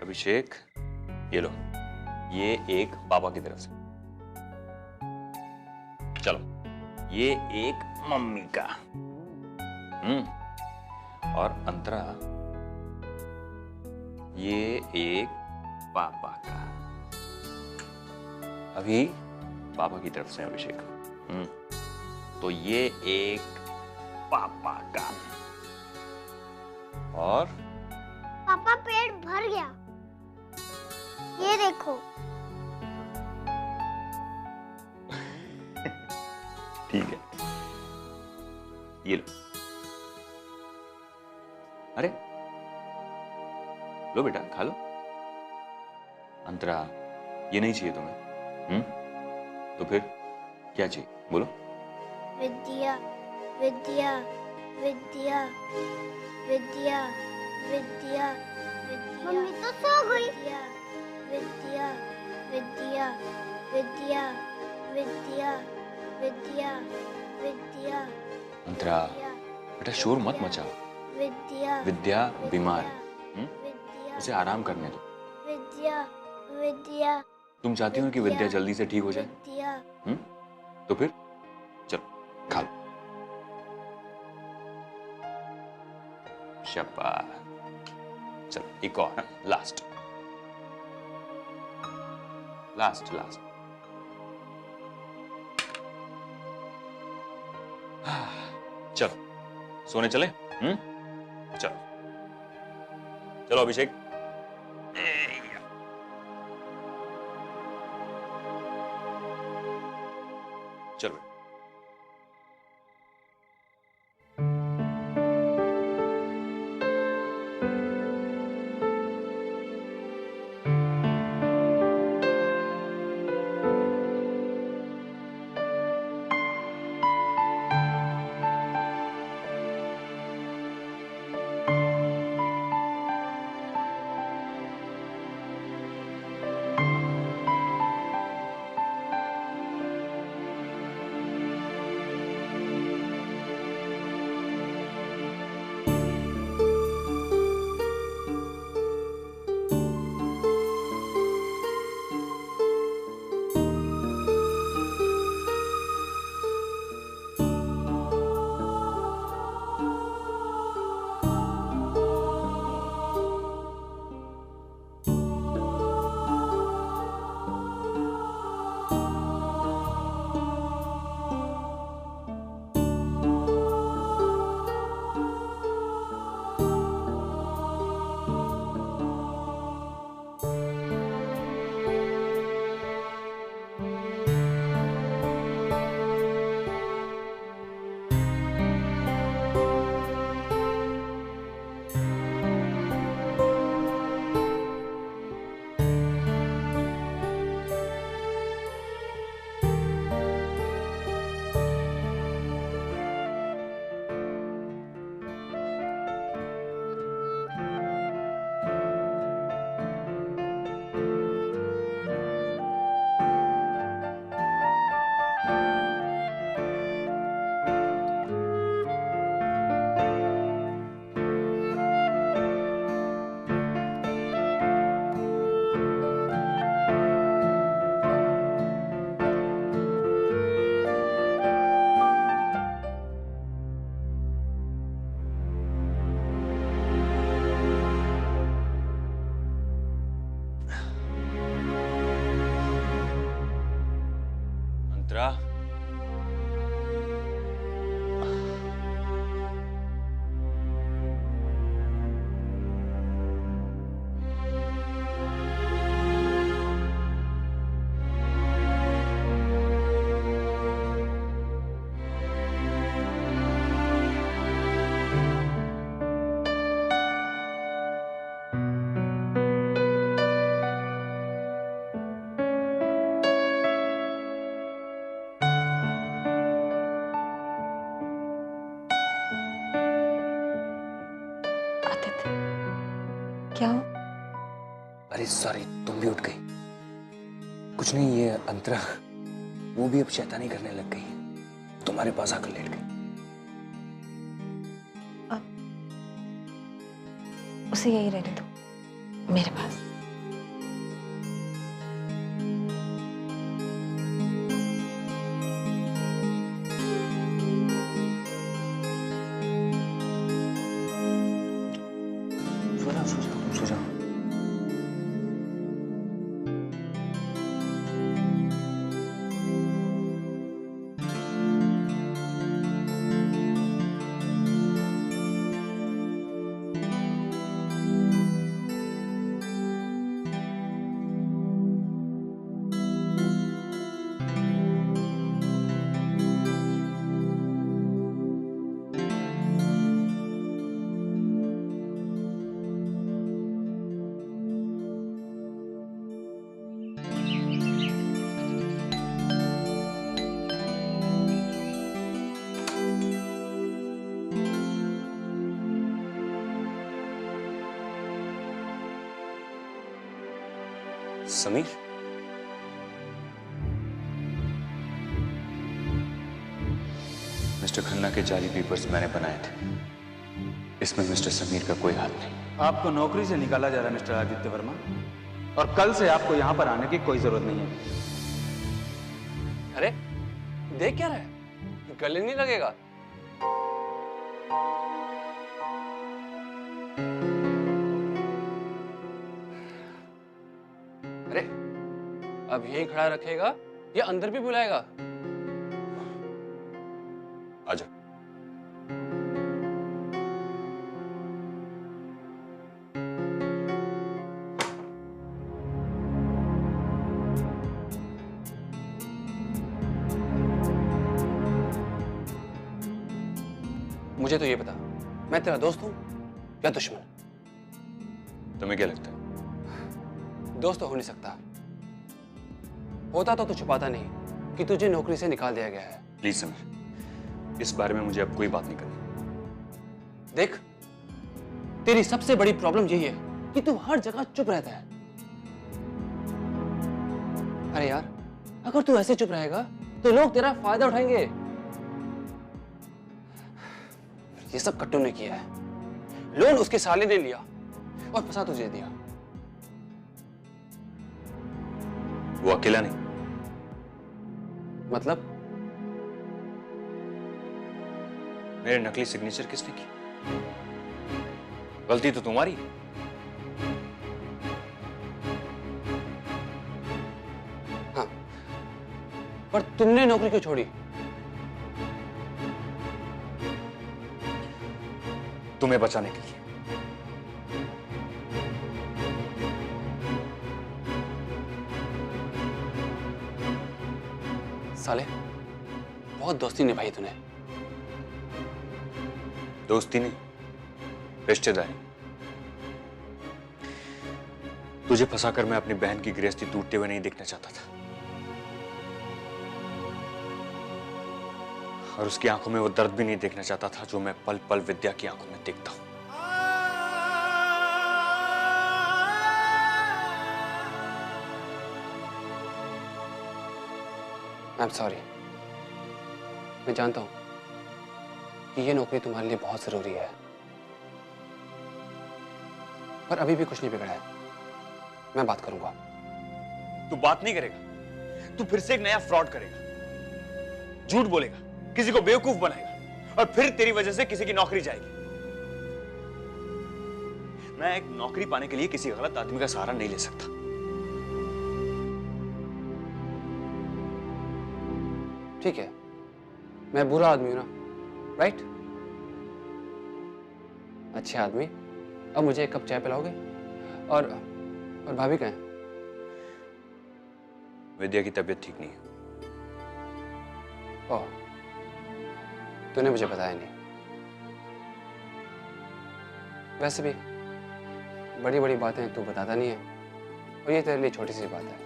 अभिषेक, ये लो, ये एक पापा की तरफ से। चलो, ये एक मम्मी का। और अंतरा, ये एक पापा का। अभी पापा की तरफ से अभिषेक। तो ये एक पापा का। और पापा पेट भर गया, ये देखो। ठीक है, ये लो। अरे लो बेटा, खा लो। अंतरा, ये नहीं चाहिए तुम्हें? तो फिर क्या चाहिए, बोलो। विद्या विद्या विद्या विद्या विद्या विद्या। मम्मी तो सो गई। विद्या विद्या विद्या विद्या विद्या विद्या। अंतरा, बेटा शोर मत मचाओ। विद्या विद्या बीमार है, विद्या उसे आराम करने दो। विद्या विद्या। तुम चाहती हो कि विद्या जल्दी से ठीक हो जाए? विद्या। तो फिर चलो खा लो। शाबाश। चलो एक और, लास्ट लास्ट लास्ट। चलो सोने चले। चलो चलो अभिषेक। चलो अंतरा, क्या हो? अरे सॉरी, तुम भी उठ गई। कुछ नहीं, ये अंतरा वो भी अब शैतानी करने लग गई, तुम्हारे पास आकर लेट गई। अब उसे यही रहने दो, मेरे पास। समीर, मिस्टर खन्ना के जाली पेपर्स मैंने बनाए थे। इसमें मिस्टर समीर का कोई हाथ नहीं। आपको नौकरी से निकाला जा रहा है मिस्टर आदित्य वर्मा, और कल से आपको यहां पर आने की कोई जरूरत नहीं है। अरे देख क्या रहा है, गले नहीं लगेगा? अरे अब यहीं खड़ा रखेगा या अंदर भी बुलाएगा? आजा। मुझे तो ये बता, मैं तेरा दोस्त हूं या दुश्मन? तुम्हें क्या लगता है? दोस्त तो हो नहीं सकता। होता तो तू छुपाता नहीं कि तुझे नौकरी से निकाल दिया गया है। प्लीज समीर, इस बारे में मुझे अब कोई बात नहीं करनी। देख, तेरी सबसे बड़ी प्रॉब्लम यही है कि तू हर जगह चुप रहता है। अरे यार, अगर तू ऐसे चुप रहेगा तो लोग तेरा फायदा उठाएंगे। ये सब कट्टू ने किया है। लोन उसके साले ने लिया और फंसा तुझे दिया। वो अकेला नहीं। मतलब? मेरे नकली सिग्नेचर किसने की? गलती तो तुम्हारी। हाँ, पर तुमने नौकरी क्यों छोड़ी? तुम्हें बचाने के लिए। साले, बहुत दोस्ती निभाई तूने। दोस्ती नहीं, रिश्तेदारी। तुझे फंसाकर मैं अपनी बहन की गृहस्थी टूटते हुए नहीं देखना चाहता था, और उसकी आंखों में वो दर्द भी नहीं देखना चाहता था जो मैं पल पल विद्या की आंखों में देखता हूं। I'm sorry। मैं जानता हूं कि ये नौकरी तुम्हारे लिए बहुत जरूरी है, पर अभी भी कुछ नहीं बिगड़ा है। मैं बात करूंगा। तू बात नहीं करेगा, तू फिर से एक नया फ्रॉड करेगा, झूठ बोलेगा, किसी को बेवकूफ बनाएगा, और फिर तेरी वजह से किसी की नौकरी जाएगी। मैं एक नौकरी पाने के लिए किसी गलत आदमी का सहारा नहीं ले सकता। ठीक है, मैं बुरा आदमी हूं ना, राइट? अच्छे आदमी, अब मुझे एक कप चाय पिलाओगे? और भाभी कहाँ है? विद्या की तबीयत ठीक नहीं है। ओह, तूने मुझे बताया नहीं। वैसे भी बड़ी बड़ी बातें तू बताता नहीं है, और ये तेरे लिए छोटी सी बात है।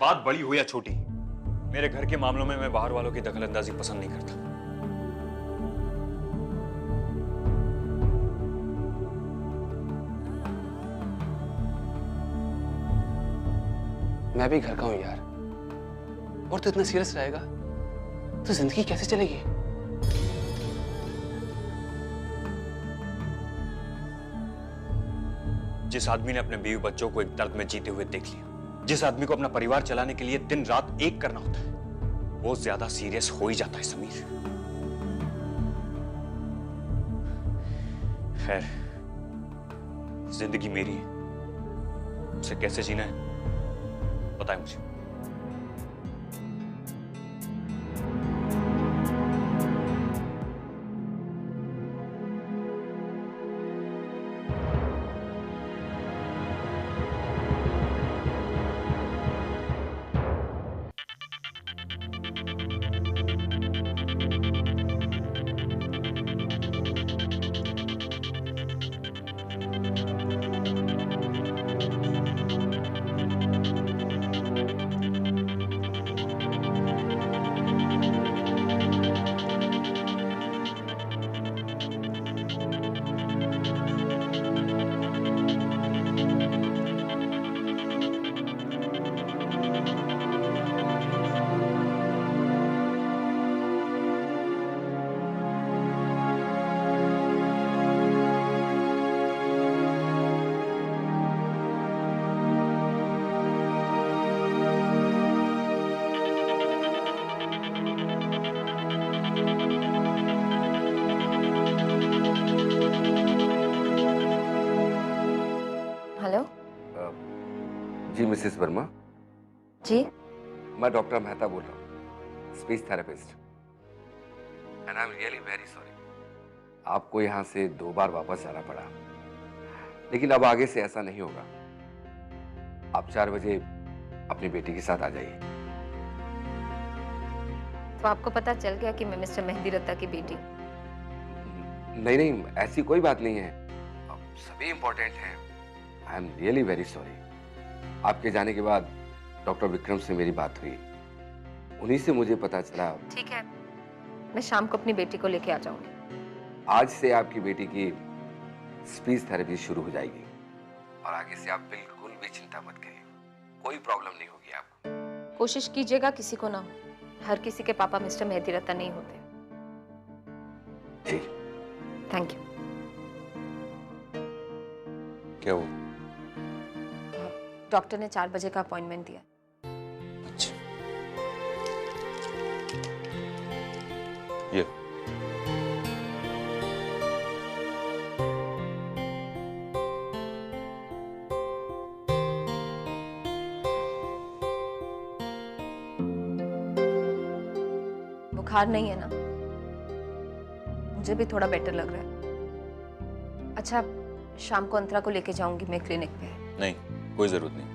बात बड़ी हो या छोटी, मेरे घर के मामलों में मैं बाहर वालों की दखलंदाजी पसंद नहीं करता। मैं भी घर का हूं यार, और तू इतना सीरियस रहेगा तो जिंदगी कैसे चलेगी? जिस आदमी ने अपने बीवी बच्चों को एक दर्द में जीते हुए देख लिया, जिस आदमी को अपना परिवार चलाने के लिए दिन रात एक करना होता है, वो ज्यादा सीरियस हो ही जाता है समीर। खैर, जिंदगी मेरी है, उसे कैसे जीना है पता है मुझे। जी मिसेस वर्मा। जी। मैं डॉक्टर मेहता बोल रहा हूँ, speech therapist. And I am really very sorry आपको यहाँ से 2 बार वापस जाना पड़ा, लेकिन अब आगे से ऐसा नहीं होगा। आप 4 बजे अपनी बेटी के साथ आ जाइए। तो आपको पता चल गया कि मैं मिस्टर मेहंदी रत्ता की बेटी हूँ? नहीं नहीं, ऐसी कोई बात नहीं है, अब सभी इंपॉर्टेंट हैं। I am really very sorry. आपके जाने के बाद डॉक्टर विक्रम से मेरी बात हुई, उन्हीं से मुझे पता चला। ठीक है, मैं शाम को अपनी बेटी को लेके आ जाऊंगी। आज से आपकी बेटी की स्पीच थेरेपी शुरू हो जाएगी और आगे से आप बिल्कुल भी चिंता मत करिए, कोई प्रॉब्लम नहीं होगी आपको। कोशिश कीजिएगा किसी को ना हो, हर किसी के पापा मिस्टर मेहंदी रत्ता नहीं होते। जी थैंक यू। क्या हो? डॉक्टर ने 4 बजे का अपॉइंटमेंट दिया। अच्छा, ये बुखार नहीं है ना? मुझे भी थोड़ा बेटर लग रहा है। अच्छा, शाम को अंतरा को लेके जाऊंगी मैं क्लिनिक पे। नहीं, कोई जरूरत नहीं,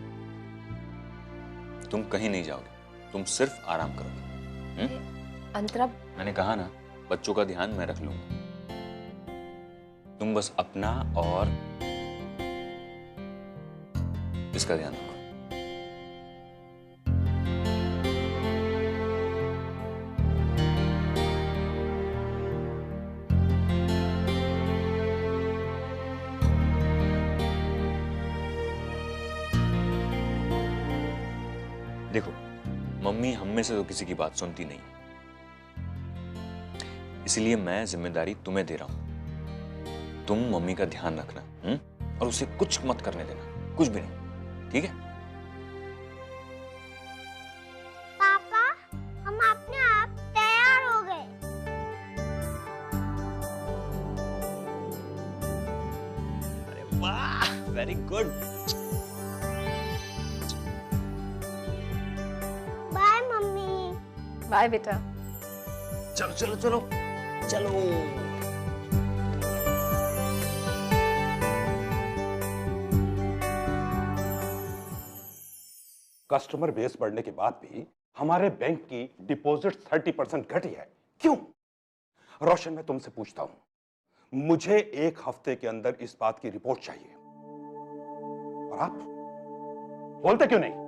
तुम कहीं नहीं जाओगे, तुम सिर्फ आराम करोगे। अंतरा, मैंने कहा ना, बच्चों का ध्यान मैं रख लूंगा, तुम बस अपना और इसका ध्यान रखो। देखो, मम्मी हम में से तो किसी की बात सुनती नहीं, इसलिए मैं जिम्मेदारी तुम्हें दे रहा हूं। तुम मम्मी का ध्यान रखना, और उसे कुछ मत करने देना, कुछ भी नहीं, ठीक है? पापा, हम अपने आप तैयार हो गए। अरे वाह, very good. Bye mummy. Bye बेटा। चलो चलो चलो चलो। कस्टमर बेस बढ़ने के बाद भी हमारे बैंक की डिपॉजिट 30% घटी है, क्यों? रोशन, मैं तुमसे पूछता हूं, मुझे 1 हफ्ते के अंदर इस बात की रिपोर्ट चाहिए, और आप बोलते क्यों नहीं?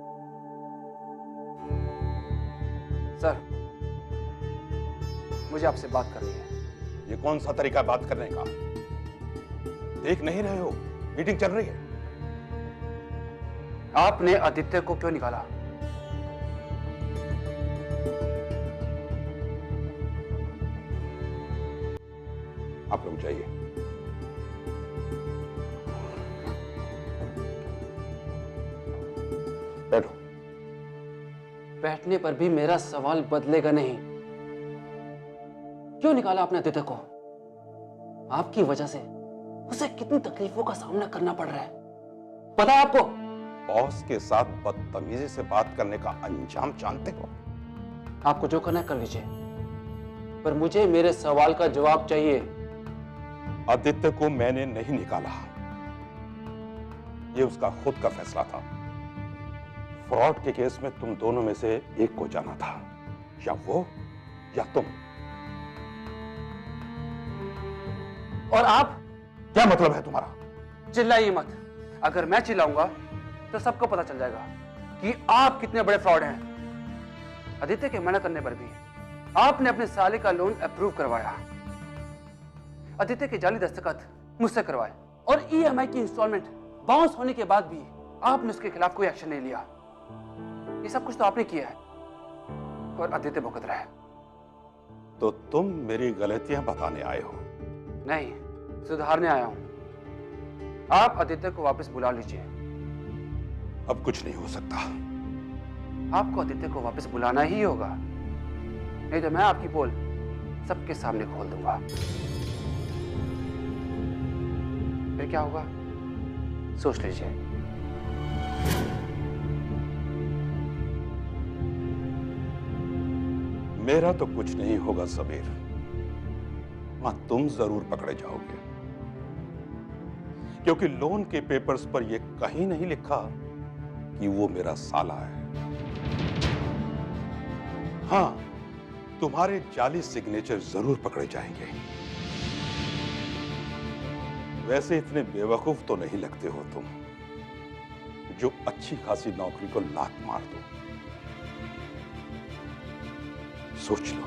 सर, मुझे आपसे बात करनी है। ये कौन सा तरीका है बात करने का? देख नहीं रहे हो मीटिंग चल रही है। आपने आदित्य को क्यों निकाला? आप लोग जाइए। बैठो। बैठने पर भी मेरा सवाल बदलेगा नहीं। क्यों निकाला आपने आदित्य को? आपकी वजह से उसे कितनी तकलीफों का सामना करना पड़ रहा है, पता है आपको? बॉस के साथ बदतमीजी से बात करने का अंजाम जानते हो? आपको जो करना है कर लीजिए, पर मुझे मेरे सवाल का जवाब चाहिए। आदित्य को मैंने नहीं निकाला, यह उसका खुद का फैसला था। फ्रॉड के केस में तुम दोनों में से एक को जाना था, या वो या तुम। और आप? क्या मतलब है तुम्हारा? चिल्लाइए मत, अगर मैं चिल्लाऊंगा तो सबको पता चल जाएगा कि आप कितने बड़े फ्रॉड हैं। आदित्य के मना करने पर भी आपने अपने साले का लोन अप्रूव करवाया, आदित्य के जाली दस्तखत मुझसे करवाए, और ईएमआई की इंस्टॉलमेंट बाउंस होने के बाद भी आपने उसके खिलाफ कोई एक्शन नहीं लिया। ये सब कुछ तो आपने किया है, और आदित्य भुगत रहा है। तो तुम मेरी गलतियां बताने आए हो? नहीं, सुधारने आया हूं। आप आदित्य को वापस बुला लीजिए। अब कुछ नहीं हो सकता। आपको आदित्य को वापस बुलाना ही होगा, नहीं तो मैं आपकी पोल सबके सामने खोल दूंगा। फिर क्या होगा, सोच लीजिए। मेरा तो कुछ नहीं होगा सबीर, हाँ तुम जरूर पकड़े जाओगे, क्योंकि लोन के पेपर्स पर यह कहीं नहीं लिखा कि वो मेरा साला है। हाँ, तुम्हारे जाली सिग्नेचर जरूर पकड़े जाएंगे। वैसे इतने बेवकूफ तो नहीं लगते हो तुम, जो अच्छी खासी नौकरी को लात मार दो। सोच लो।